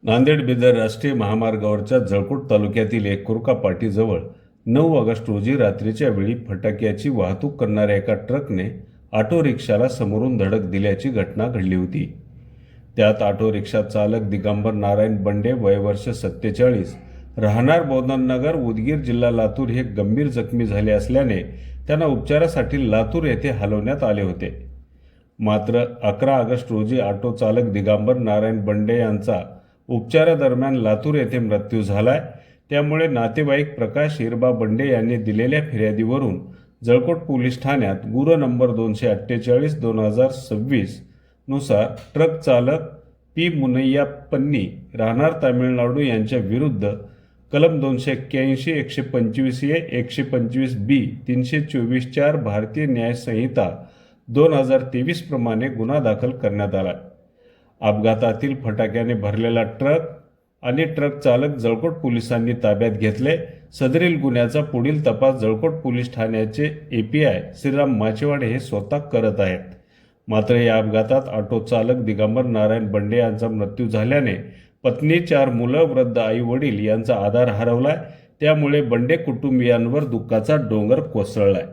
नांदेड बिदर राष्ट्रीय महामार्गावरच्या जळकोट तालुक्यातील एककुरका पाटीजवळ 9 ऑगस्ट रोजी रात्रीच्या वेळी फटाक्याची वाहतूक करणाऱ्या एका ट्रकने ऑटो रिक्षाला समोरून धडक दिल्याची घटना घडली होती। त्यात ऑटो रिक्षा चालक दिगंबर नारायण बंडे वय वर्ष 47 राहणार बोधननगर उदगीर जिल्हा लातूर हे गंभीर जखमी झाले असल्याने त्यांना उपचारासाठी लातूर येथे हलवण्यात आले होते। मात्र 11 ऑगस्ट रोजी ऑटो चालक दिगंबर नारायण बंडे यांचा उपचारादरम्यान लातूर येथे मृत्यू झालाय। त्यामुळे नातेवाईक प्रकाश हिरबा बंडे यांनी दिलेल्या फिर्यादीवरून जळकोट पोलीस ठाण्यात गुन्हा नंबर 248/2026 नुसार ट्रक चालक पी मुनय्याप्पन्नी राहणार तामिळनाडू यांच्या विरुद्ध कलम 281, 125A, 125B, 324(4) भारतीय न्याय संहिता 2023 प्रमाणे गुन्हा दाखल करण्यात आला। अपघातातील फटाक्याने भरलेला ट्रक आणि ट्रक चालक जळकोट पोलिसांनी ताब्यात घेतले। सदरील गुन्ह्याचा पुढील तपास जळकोट पोलीस ठाण्याचे API श्रीराम माचेवाडे हे स्वतः करत आहेत। मात्र या अपघातात ऑटो चालक दिगंबर नारायण बंडे यांचा मृत्यू झाल्याने पत्नी, 4 मुलं, वृद्ध आई वडील यांचा आधार हरवलाय। त्यामुळे बंडे कुटुंबियांवर दुःखाचा डोंगर कोसळलाय।